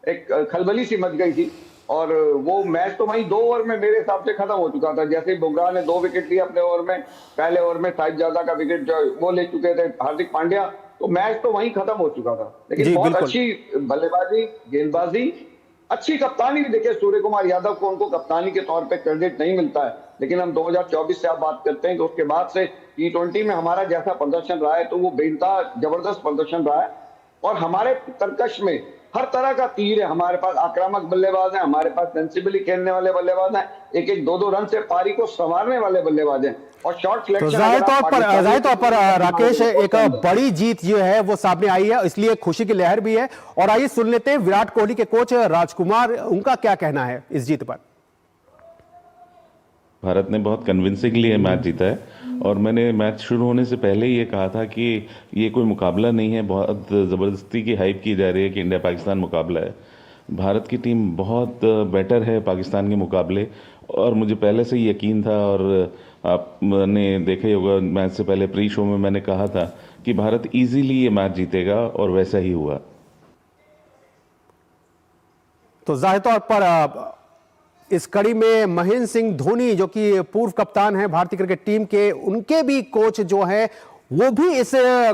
एक खलबली सी मच गई थी और वो मैच तो वहीं 2 ओवर में मेरे हिसाब से खत्म हो चुका था। जैसे ही बुमराह ने 2 विकेट लिए अपने ओवर में, पहले ओवर में साहिबजादा का विकेट जो वो ले चुके थे हार्दिक पांड्या, तो मैच तो वहीं खत्म हो चुका था। लेकिन बहुत अच्छी बल्लेबाजी, गेंदबाजी, अच्छी कप्तानी भी। देखिए, सूर्य कुमार यादव को उनको कप्तानी के तौर पे क्रेडिट नहीं मिलता है, लेकिन हम 2024 से आप बात करते हैं तो उसके बाद से T20 में हमारा जैसा प्रदर्शन रहा है तो वो बेनता जबरदस्त प्रदर्शन रहा है और हमारे तरकश में हर तरह का तीर है। हमारे पास आक्रामक बल्लेबाज हैं, हमारे पास सेंसिबली खेलने वाले बल्लेबाज हैं, एक 2-2 रन से पारी को संवारने वाले बल्लेबाज हैं और शॉट सिलेक्शन। तो जाहिर तौर पर राकेश, एक बड़ी जीत जो है वो सामने आई है, इसलिए खुशी की लहर भी है। और आइए सुन लेते हैं विराट कोहली के कोच राजकुमार, उनका क्या कहना है इस जीत पर। भारत ने बहुत कन्विंसिंगली ये मैच जीता है और मैंने मैच शुरू होने से पहले ये कहा था कि ये कोई मुकाबला नहीं है, बहुत ज़बरदस्ती की हाइप की जा रही है कि इंडिया पाकिस्तान मुकाबला है। भारत की टीम बहुत बेटर है पाकिस्तान के मुकाबले और मुझे पहले से ही यकीन था और आपने देखा ही होगा मैच से पहले प्री शो में मैंने कहा था कि भारत इजीली ये मैच जीतेगा और वैसा ही हुआ। तो जाहिर तौर पर इस कड़ी में महेंद्र सिंह धोनी जो कि पूर्व कप्तान हैं भारतीय क्रिकेट टीम के, उनके भी कोच जो हैं वो भी इस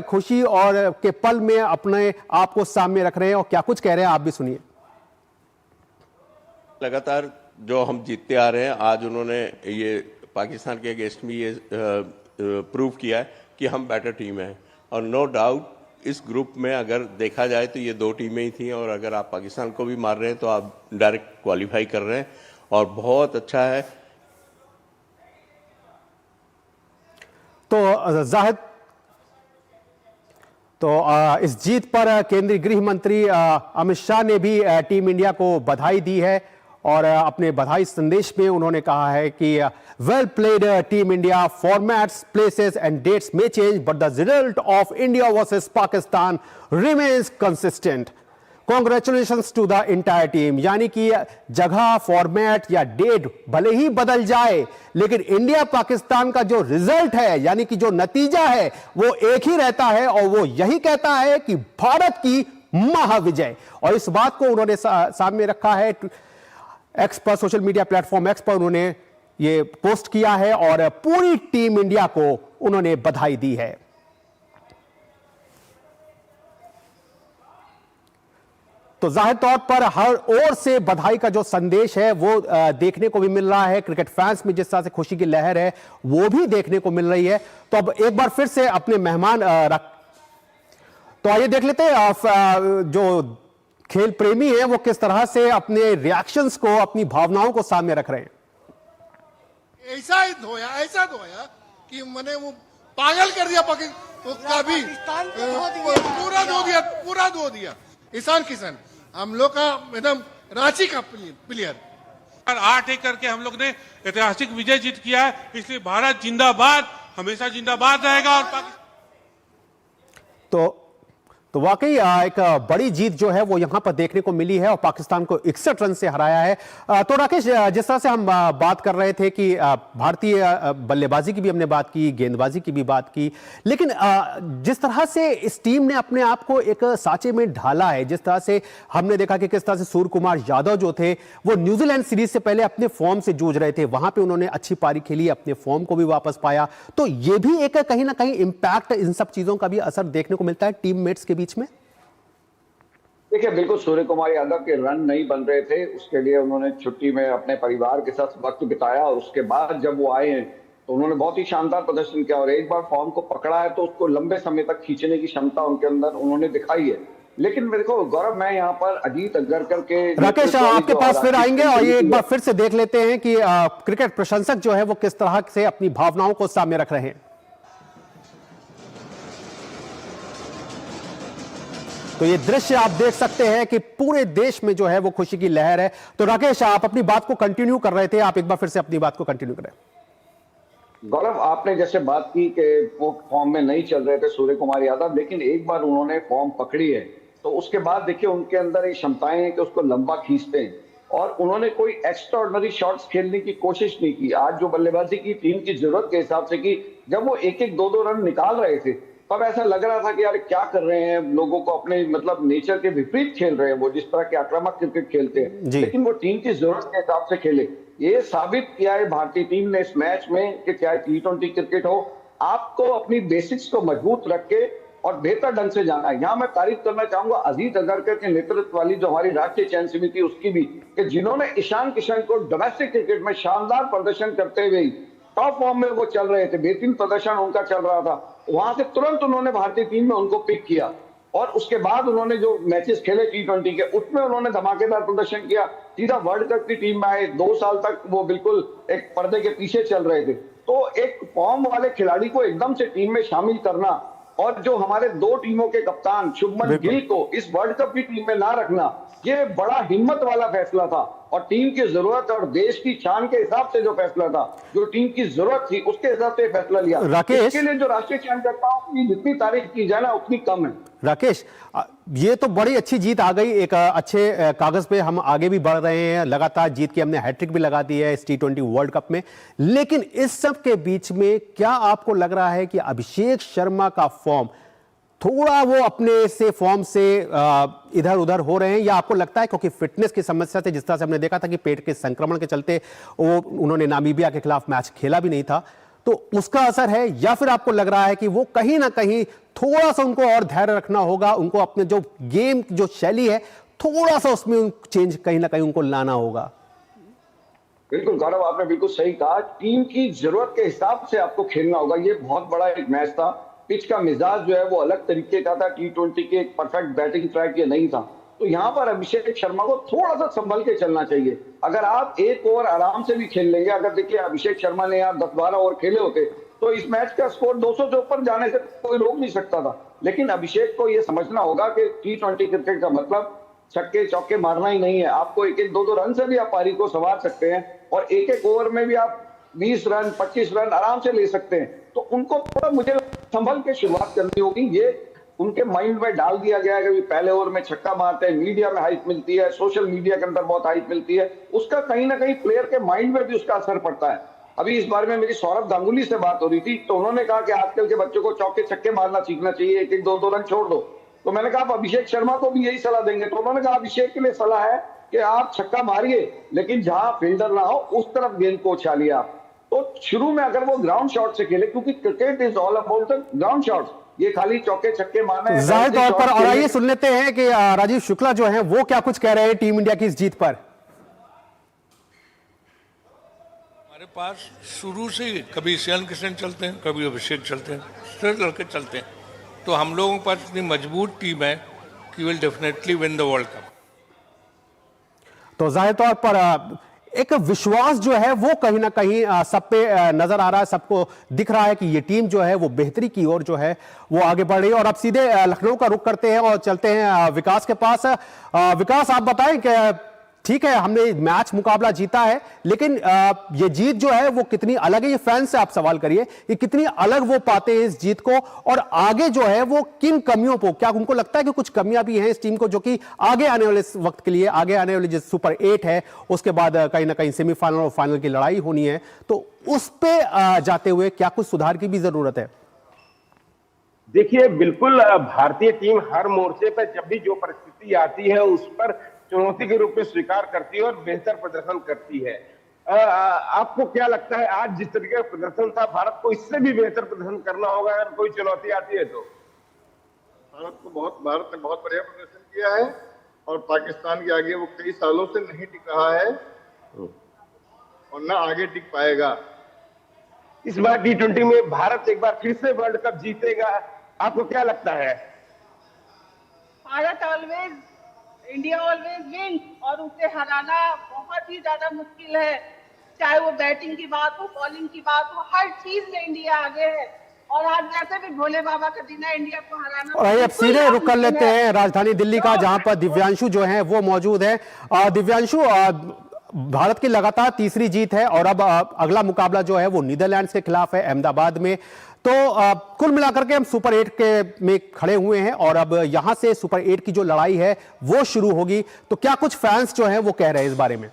खुशी और के पल में अपने आप को सामने रख रहे हैं और क्या कुछ कह रहे हैं आप भी सुनिए। लगातार जो हम जीतते आ रहे हैं, आज उन्होंने ये पाकिस्तान के अगेंस्ट में ये प्रूव किया है कि हम बेटर टीम है और नो डाउट इस ग्रुप में अगर देखा जाए तो ये 2 टीमें ही थी, और अगर आप पाकिस्तान को भी मार रहे हैं तो आप डायरेक्ट क्वालिफाई कर रहे हैं और बहुत अच्छा है। तो जाहिद, तो इस जीत पर केंद्रीय गृह मंत्री अमित शाह ने भी टीम इंडिया को बधाई दी है और अपने बधाई संदेश में उन्होंने कहा है कि well played team India, formats, places and dates may change but the result of India versus Pakistan remains consistent. Congratulations to the entire team. यानी कि जगह, फॉर्मेट या डेट भले ही बदल जाए, लेकिन इंडिया पाकिस्तान का जो रिजल्ट है, यानी कि जो नतीजा है, वो एक ही रहता है और वो यही कहता है कि भारत की महाविजय। और इस बात को उन्होंने सामने रखा है एक्स पर, सोशल मीडिया प्लेटफॉर्म एक्स पर उन्होंने ये पोस्ट किया है और पूरी टीम इंडिया को उन्होंने बधाई दी है। तो जाहिर तौर पर हर ओर से बधाई का जो संदेश है वो देखने को भी मिल रहा है। क्रिकेट फैंस में जिस तरह से खुशी की लहर है वो भी देखने को मिल रही है। तो अब एक बार फिर से अपने मेहमान तो आइए देख लेते हैं जो खेल प्रेमी है वो किस तरह से अपने रिएक्शंस को, अपनी भावनाओं को सामने रख रहे हैं। ऐसा धोया कि मैंने वो पागल कर दिया तो कभी पूरा धो दिया। ईशान किशन हम लोग का एकदम रांची का प्लेयर, और 8-1 करके हम लोग ने ऐतिहासिक विजय जीत किया है, इसलिए भारत जिंदाबाद, हमेशा जिंदाबाद रहेगा। और तो वाकई एक बड़ी जीत जो है वो यहां पर देखने को मिली है और पाकिस्तान को 61 रन से हराया है। तो राकेश, जिस तरह से हम बात कर रहे थे कि भारतीय बल्लेबाजी की भी हमने बात की, गेंदबाजी की भी बात की, लेकिन जिस तरह से इस टीम ने अपने आप को एक साँचे में ढाला है, जिस तरह से हमने देखा कि किस तरह से सूर्य कुमार यादव जो थे वो न्यूजीलैंड सीरीज से पहले अपने फॉर्म से जूझ रहे थे, वहां पर उन्होंने अच्छी पारी खेली, अपने फॉर्म को भी वापस पाया। तो ये भी एक कहीं ना कहीं इंपैक्ट, इन सब चीजों का भी असर देखने को मिलता है टीममेट्स के बीच में। देखिए, बिल्कुल सूर्य कुमार यादव के रन नहीं बन रहे थे, उसके लिए उन्होंने छुट्टी में अपने परिवार के साथ वक्त बिताया और उसके बाद जब वो आए हैं तो उन्होंने बहुत ही शानदार प्रदर्शन किया और एक बार फॉर्म को पकड़ा है तो उसको लंबे समय तक खींचने की क्षमता उनके अंदर उन्होंने दिखाई है। लेकिन मेरे को गौरव, मैं यहाँ पर अजीत अगरकर के राकेश आपके पास फिर आएंगे और ये एक बार फिर से देख लेते हैं कि क्रिकेट प्रशंसक जो है वो किस तरह से अपनी भावनाओं को सामने रख रहे हैं। तो ये दृश्य आप देख सकते हैं कि पूरे देश में जो है वो खुशी की लहर है। तो राकेश, आप अपनी बात को कंटिन्यू कर रहे थे, आप एक बार फिर से अपनी बात को कंटिन्यू करें। गौरव, आपने जैसे बात की कि वो फॉर्म में नहीं चल रहे थे सूर्य कुमार यादव, लेकिन एक बार उन्होंने फॉर्म पकड़ी है तो उसके बाद देखिए उनके अंदर ये क्षमताएं हैं कि उसको लंबा खींचते हैं और उन्होंने कोई एक्स्ट्राऑर्डिनरी शॉट्स खेलने की कोशिश नहीं की। आज जो बल्लेबाजी की टीम की जरूरत के हिसाब से की, जब वो 1-1, 2-2 रन निकाल रहे थे तब ऐसा लग रहा था कि यार क्या कर रहे हैं, लोगों को अपने मतलब नेचर के विपरीत खेल रहे हैं वो, जिस तरह के आक्रामक क्रिकेट खेलते हैं, लेकिन वो टीम की जरूरत के हिसाब से खेले। ये साबित किया है भारतीय टीम ने इस मैच में कि चाहे T20 क्रिकेट हो, आपको अपनी बेसिक्स को मजबूत रख के और बेहतर ढंग से जाना है। यहाँ मैं तारीफ करना चाहूंगा अजीत अगरकर के नेतृत्व वाली जो हमारी राष्ट्रीय चयन समिति उसकी भी, कि जिन्होंने ईशान किशन को डोमेस्टिक क्रिकेट में शानदार प्रदर्शन करते हुए टॉप फॉर्म में वो चल रहे थे, बेहतरीन प्रदर्शन उनका चल रहा था, वहां से तुरंत उन्होंने भारतीय टीम में उनको पिक किया और उसके बाद उन्होंने जो मैचेस खेले T20 के उसमें उन्होंने धमाकेदार प्रदर्शन किया, सीधा वर्ल्ड कप की टीम में आए। 2 साल तक वो बिल्कुल एक पर्दे के पीछे चल रहे थे। तो एक फॉर्म वाले खिलाड़ी को एकदम से टीम में शामिल करना और जो हमारे 2 टीमों के कप्तान शुभमन गिल को इस वर्ल्ड कप की टीम में ना रखना, ये बड़ा हिम्मत वाला फैसला था और टीम की जरूरत और देश की शान के हिसाब से जो फैसला था, जो टीम की जरूरत थी उसके हिसाब से फैसला लिया। राकेश, इसके लिए जो राष्ट्रीय चयनकर्ताओं की जितनी तारीफ की जाए ना उतनी कम है। राकेश, ये तो बड़ी अच्छी जीत आ गई, एक अच्छे कागज पे हम आगे भी बढ़ रहे हैं, लगातार जीत की हमने हैट्रिक भी लगा दी है इस T20 वर्ल्ड कप में। लेकिन इस सब के बीच में क्या आपको लग रहा है कि अभिषेक शर्मा का फॉर्म थोड़ा वो अपने से फॉर्म से इधर उधर हो रहे हैं, या आपको लगता है क्योंकि फिटनेस की समस्या से, जिस तरह से हमने देखा था कि पेट के संक्रमण के चलते वो उन्होंने नामीबिया के खिलाफ मैच खेला भी नहीं था, तो उसका असर है, या फिर आपको लग रहा है कि वो कहीं ना कहीं थोड़ा सा उनको और धैर्य रखना होगा, उनको अपने जो गेम जो शैली है थोड़ा सा उसमें चेंज कहीं ना कहीं उनको लाना होगा? बिल्कुल गौरव, आपने बिल्कुल सही कहा, टीम की जरूरत के हिसाब से आपको खेलना होगा। ये बहुत बड़ा एक मैच था, पिच का मिजाज जो है वो अलग तरीके का था, T20 के एक परफेक्ट बैटिंग ट्रैक ये नहीं था। तो यहाँ पर अभिषेक शर्मा को थोड़ा सा संभल के चलना चाहिए। अगर आप एक ओवर आराम से भी खेल लेंगे, अगर देखिए अभिषेक शर्मा ने यहाँ 10-12 ओवर खेले होते तो इस मैच का स्कोर 200 से ऊपर जाने से कोई रोक नहीं सकता था। लेकिन अभिषेक को ये समझना होगा कि T20 क्रिकेट का मतलब छक्के चौके मारना ही नहीं है। आपको एक एक 2-2 रन से भी आप पारी को संवार सकते हैं और एक एक ओवर में भी आप 20 रन 25 रन आराम से ले सकते हैं। तो उनको थोड़ा मुझे संभल के शुरुआत करनी होगी। ये उनके माइंड में डाल दिया गया है कि पहले ओवर में छक्का मारते हैं, मीडिया में हाइप मिलती है, सोशल मीडिया के अंदर बहुत हाइप मिलती है, उसका कहीं ना कहीं प्लेयर के माइंड में भी उसका असर पड़ता है। अभी इस बारे में मेरी सौरभ गांगुली से बात हो रही थी तो उन्होंने कहा कि आजकल के बच्चों को चौके छक्के मारना सीखना चाहिए, एक एक 2-2 रन छोड़ दो। तो मैंने कहा आप अभिषेक शर्मा को भी यही सलाह देंगे? तो उन्होंने कहा अभिषेक के लिए सलाह है कि आप छक्का मारिए लेकिन जहां फील्डर ना हो उस तरफ गेंद को उछालिए आप। तो शुरू में अगर वो ग्राउंड शॉट से खेले, क्योंकि cricket is all about the ground shots, ये खाली चौके छक्के मारना है जाहिर तौर पर। और आइए सुन लेते हैं कि राजीव शुक्ला जो है वो क्या कुछ कह रहे हैं टीम इंडिया की इस जीत पर। हमारे पास शुरू से ही कभी ईशान किशन चलते हैं, कभी अभिषेक चलते हैं, सिर्फ लड़के चलते हैं। तो हम लोगों के पास इतनी मजबूत टीम है कि will definitely win the world cup. तो जाहिर तौर पर एक विश्वास जो है वो कहीं ना कहीं सब पे नजर आ रहा है, सबको दिख रहा है कि ये टीम जो है वो बेहतरी की ओर जो है वो आगे बढ़ रही है। और अब सीधे लखनऊ का रुख करते हैं और चलते हैं विकास के पास। विकास, आप बताएं कि ठीक है हमने मैच मुकाबला जीता है, लेकिन ये जीत जो है वो कितनी अलग है, ये फैंस से आप सवाल करिए, ये कितनी अलग वो पाते हैं इस जीत को, और आगे जो है वो किन कमियों को, क्या उनको लगता है कि कुछ कमियां भी हैं इस टीम को जो कि आगे आने वाले वक्त के लिए, आगे आने वाले जो सुपर 8 है उसके बाद कहीं ना कहीं सेमीफाइनल और फाइनल की लड़ाई होनी है, तो उस पे जाते हुए क्या कुछ सुधार की भी जरूरत है? देखिए, बिल्कुल भारतीय टीम हर मोर्चे पर जब भी जो परिस्थिति आती है उस पर चुनौती के रूप में स्वीकार करती है और बेहतर प्रदर्शन करती है। आपको क्या लगता है आज जिस तरीके का प्रदर्शन था, भारत को इससे भी बेहतर प्रदर्शन करना होगा अगर कोई चुनौती आती है तो? भारत ने बहुत बढ़िया प्रदर्शन किया है और पाकिस्तान के आगे वो कई सालों से नहीं टिक रहा है और ना आगे टिक पाएगा। इस बार T20 में भारत एक बार फिर से वर्ल्ड कप जीतेगा, आपको क्या लगता है? Bharat always, India always win, और उसे हराना बहुत ही ज्यादा मुश्किल है। चाहे वो बैटिंग की बात हो, बॉलिंग की बात हो, हर चीज में इंडिया आगे है और आज वैसे भी भोले बाबा का दिन है, इंडिया को हराना। और अब सीधे रुक कर लेते हैं राजधानी दिल्ली का, जहां पर दिव्यांशु जो है वो मौजूद है। दिव्यांशु, भारत की लगातार तीसरी जीत है और अब अगला मुकाबला जो है वो नीदरलैंड्स के खिलाफ है अहमदाबाद में। तो कुल मिलाकर के हम सुपर 8 के में खड़े हुए हैं और अब यहां से सुपर 8 की जो लड़ाई है वो शुरू होगी। तो क्या कुछ फैंस जो हैं वो कह रहे हैं इस बारे में?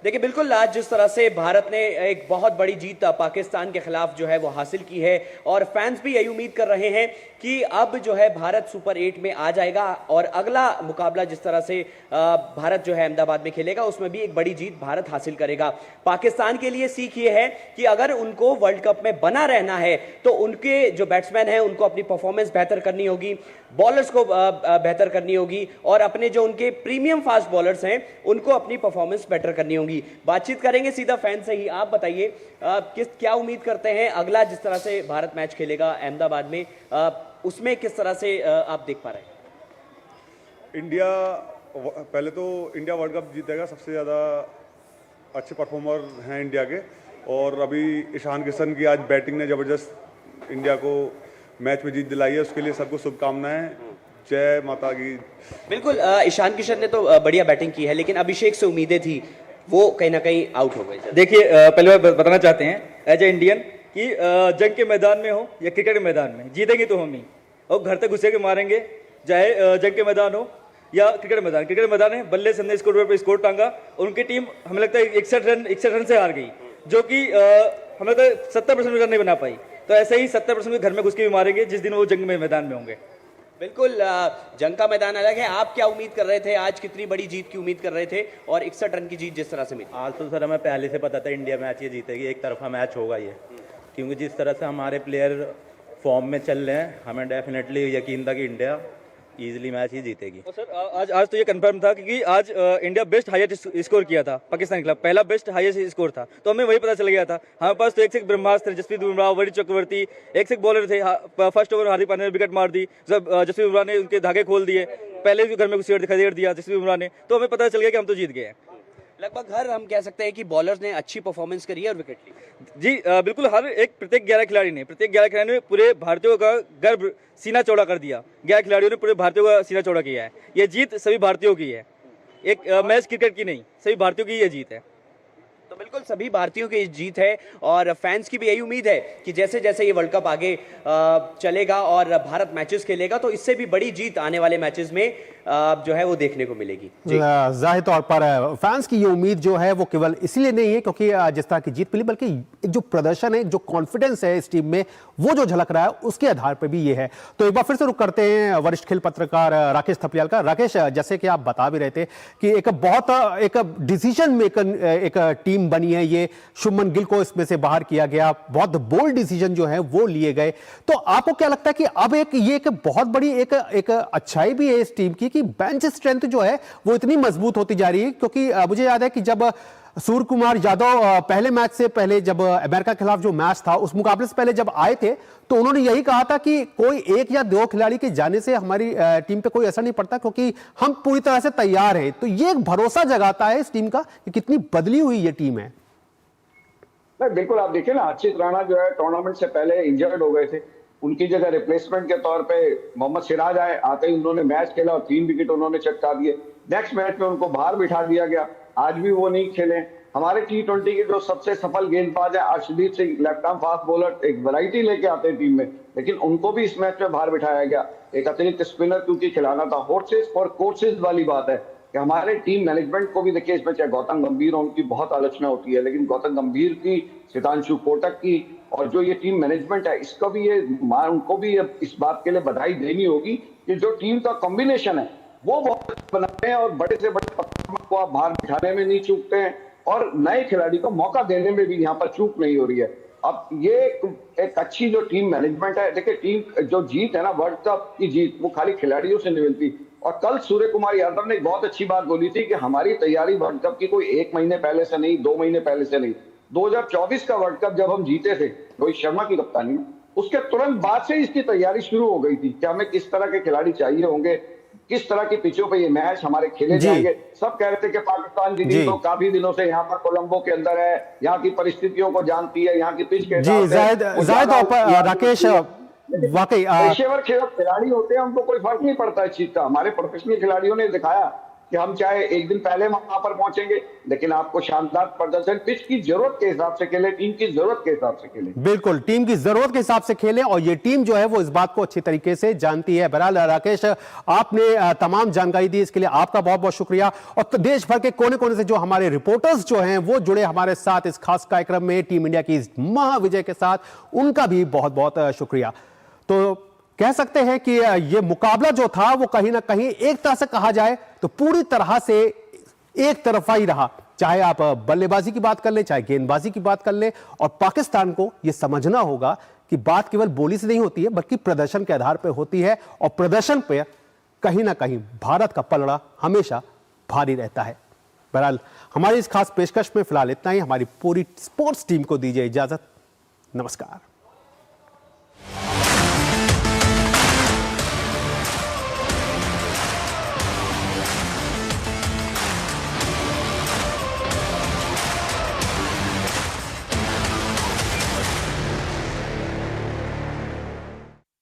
देखिए, बिल्कुल आज जिस तरह से भारत ने एक बहुत बड़ी जीत पाकिस्तान के खिलाफ जो है वो हासिल की है और फैंस भी यही उम्मीद कर रहे हैं कि अब जो है भारत सुपर 8 में आ जाएगा और अगला मुकाबला जिस तरह से भारत जो है अहमदाबाद में खेलेगा उसमें भी एक बड़ी जीत भारत हासिल करेगा। पाकिस्तान के लिए सीख ये है कि अगर उनको वर्ल्ड कप में बना रहना है तो उनके जो बैट्समैन हैं उनको अपनी परफॉर्मेंस बेहतर करनी होगी, बॉलर्स को बेहतर करनी होगी और अपने जो उनके प्रीमियम फास्ट बॉलर्स हैं उनको अपनी परफॉर्मेंस बेटर करनी होगी। बातचीत करेंगे सीधा फैन से ही। आप बताइए क्या उम्मीद करते हैं अगला जिस तरह से भारत मैच खेलेगा अहमदाबाद में, उसमें किस तरह से आप देख पा रहे हैं? इंडिया पहले तो इंडिया वर्ल्ड कप जीतेगा, सबसे ज़्यादा अच्छे परफॉर्मर हैं इंडिया के और अभी ईशान किशन की आज बैटिंग ने ज़बरदस्त इंडिया को मैच में जीत दिलाई है, उसके लिए सबको शुभकामनाएं। जय माता की। बिल्कुल, ईशान किशन ने तो बढ़िया बैटिंग की है लेकिन अभिषेक से उम्मीदें थी, वो कहीं ना कहीं आउट हो गए। देखिए, पहले बताना चाहते हैं एज ए इंडियन कि जंग के मैदान में हो या क्रिकेट के मैदान में जीतेंगे तो हम ही, और घर तक घुसे के मारेंगे, चाहे जंग के मैदान हो या क्रिकेट मैदान। क्रिकेट मैदान है, बल्ले से हमने स्कोर पर स्कोर टांगा, उनकी टीम हमें लगता है 61 रन से हार गई, जो कि हमें लगता है 70% रन नहीं बना पाई। तो ऐसे ही 70% घर में घुस के भी मारेंगे जिस दिन वो जंग में मैदान में होंगे। बिल्कुल, जंग का मैदान अलग है। आप क्या उम्मीद कर रहे थे, आज कितनी बड़ी जीत की उम्मीद कर रहे थे और 61 रन की जीत जिस तरह से मिली? आज तो सर हमें पहले से पता था इंडिया मैच ये जीतेगी, एक तरफा मैच होगा ये, क्योंकि जिस तरह से हमारे प्लेयर फॉर्म में चल रहे हैं हमें डेफिनेटली यकीन था कि इंडिया इजीली मैच ही जीतेगी। और सर आज तो ये कंफर्म था क्योंकि आज इंडिया बेस्ट हाईएस्ट स्कोर किया था पाकिस्तान के खिलाफ, पहला बेस्ट हाईएस्ट स्कोर था, तो हमें वही पता चल गया था। हमारे पास तो एक से एक ब्रह्मास्त्र थे, जसप्रीत बुमराह, वरुण चक्रवर्ती, एक से एक बॉलर थे। फर्स्ट ओवर हार्दिक पांड्या ने विकेट मार दी, जसप्रीत बुमराह ने उनके धागे खोल दिए, पहले भी घर में घुसेड़ दिया जसप्रीत बुमराह ने, तो हमें पता चल गया कि हम तो जीत गए हैं। लगभग हर हम कह सकते हैं कि बॉलर्स ने अच्छी परफॉर्मेंस करी है और विकेट ली। जी बिल्कुल, प्रत्येक 11 खिलाड़ी ने पूरे भारतीयों का गर्व सीना चौड़ा कर दिया। 11 खिलाड़ियों ने पूरे भारतीयों का सीना चौड़ा किया है। ये जीत सभी भारतीयों की है, एक मैच क्रिकेट की नहीं, सभी भारतीयों की ये जीत है। तो बिल्कुल सभी भारतीयों की जीत है और फैंस की भी यही उम्मीद है कि जैसे जैसे ये वर्ल्ड कप आगे चलेगा और भारत मैचेस खेलेगा तो इससे भी बड़ी जीत आने वाले मैचेस में जो है वो देखने को मिलेगी। जाहिर तौर पर फैंस की ये उम्मीद जो है वो केवल इसलिए नहीं है क्योंकि जिस तरह की जीत मिली, बल्कि एक जो प्रदर्शन है, जो कॉन्फिडेंस है इस टीम में, वो जो झलक रहा है उसके आधार पर भी ये है। तो एक बार फिर से रुक करते हैं वरिष्ठ खेल पत्रकार राकेश थपलियाल का। राकेश, जैसे कि आप बता भी रहे थे कि एक बहुत एक डिसीजन मेकर एक टीम बनी है, ये शुभमन गिल को इसमें से बाहर किया गया, बहुत बोल्ड डिसीजन जो है वो लिए गए। तो आपको क्या लगता है कि अब ये एक बहुत बड़ी एक अच्छाई भी है इस टीम की कि बेंच स्ट्रेंथ जो है वो इतनी मजबूत होती जा रही है? क्योंकि मुझे याद है कि जब सूर्य कुमार यादव पहले मैच से पहले, जब अमेरिका के खिलाफ जो मैच था उस मुकाबले से पहले जब आए थे, तो उन्होंने यही कहा था कि कोई एक या दो खिलाड़ी के जाने से हमारी टीम पे कोई असर नहीं पड़ता क्योंकि हम पूरी तरह से तैयार हैं। तो ये एक भरोसा जगाता है इस टीम का कि कितनी बदली हुई ये टीम है। बिल्कुल, आप देखिए ना, अर्चित राणा जो है टूर्नामेंट से पहले इंजर्ड हो गए थे, उनकी जगह रिप्लेसमेंट के तौर पे मोहम्मद सिराज आते ही उन्होंने मैच खेला और 3 विकेट उन्होंने चटका दिए। नेक्स्ट मैच में उनको बाहर बिठा दिया गया, आज भी वो नहीं खेले। हमारे T20 के जो सबसे सफल गेंदबाज है Arshdeep Singh, left arm fast bowler, एक वैरायटी लेके आते हैं टीम में, लेकिन उनको भी इस मैच में बाहर बिठाया गया। एक अतिरिक्त स्पिनर क्योंकि खिलाना था। हॉर्सेस फॉर कोर्सेज वाली बात है कि हमारे टीम मैनेजमेंट को भी देखिए, इसमें चाहे गौतम गंभीर हो, उनकी बहुत आलोचना होती है, लेकिन गौतम गंभीर की, सितांशु कोटक की और जो ये टीम मैनेजमेंट है इसका भी उनको भी इस बात के लिए बधाई देनी होगी कि जो टीम का कॉम्बिनेशन है वो बहुत बनाते हैं और बड़े से बड़े पत्थर को आप बाहर बिठाने में नहीं चूकते हैं और नए खिलाड़ी को मौका देने में भी यहाँ पर चूक नहीं हो रही है। अब ये एक अच्छी जो टीम मैनेजमेंट है, देखिए टीम जो जीत है ना, वर्ल्ड कप की जीत, वो खाली खिलाड़ियों से नहीं मिलती। और कल सूर्य कुमार यादव ने एक बहुत अच्छी बात बोली थी कि हमारी तैयारी वर्ल्ड कप की कोई 1 महीने पहले से नहीं, 2 महीने पहले से नहीं, 2024 का वर्ल्ड कप जब हम जीते थे रोहित शर्मा की कप्तानी में, उसके तुरंत बाद से इसकी तैयारी शुरू हो गई थी कि हमें किस तरह के खिलाड़ी चाहिए होंगे, किस तरह की पिचों पे ये मैच हमारे खेले जाएंगे। सब कह रहे थे कि पाकिस्तान की टीम तो काफी दिनों से यहाँ पर कोलंबो के अंदर है, यहाँ की परिस्थितियों को जानती है, यहाँ की पिच के राकेश, वाकई पेशेवर खिलाड़ी होते हैं, उनको कोई फर्क नहीं पड़ता इस चीज का। हमारे प्रोफेशनल खिलाड़ियों ने दिखाया कि हम चाहे एक दिन पहले वहां पर पहुंचेंगे, लेकिन आपको शानदार प्रदर्शन पिच की जरूरत के हिसाब से खेले, टीम की जरूरत के हिसाब से खेले। बिल्कुल, टीम की जरूरत के हिसाब से खेले और ये टीम जो है वो इस बात को अच्छी तरीके से जानती है। बहरहाल राकेश, आपने तमाम जानकारी दी, इसके लिए आपका बहुत बहुत शुक्रिया। और देश भर के कोने कोने से जो हमारे रिपोर्टर्स जो हैं वो जुड़े हमारे साथ इस खास कार्यक्रम में टीम इंडिया की इस महाविजय के साथ, उनका भी बहुत बहुत शुक्रिया। तो कह सकते हैं कि यह मुकाबला जो था वो कहीं ना कहीं एक तरह से कहा जाए तो पूरी तरह से एक तरफा ही रहा। चाहे आप बल्लेबाजी की बात कर ले, चाहे गेंदबाजी की बात कर ले, और पाकिस्तान को यह समझना होगा कि बात केवल बोली से नहीं होती है बल्कि प्रदर्शन के आधार पर होती है, और प्रदर्शन पर कहीं ना कहीं भारत का पलड़ा हमेशा भारी रहता है। बहरहाल हमारी इस खास पेशकश में फिलहाल इतना ही। हमारी पूरी स्पोर्ट्स टीम को दीजिए इजाजत। नमस्कार।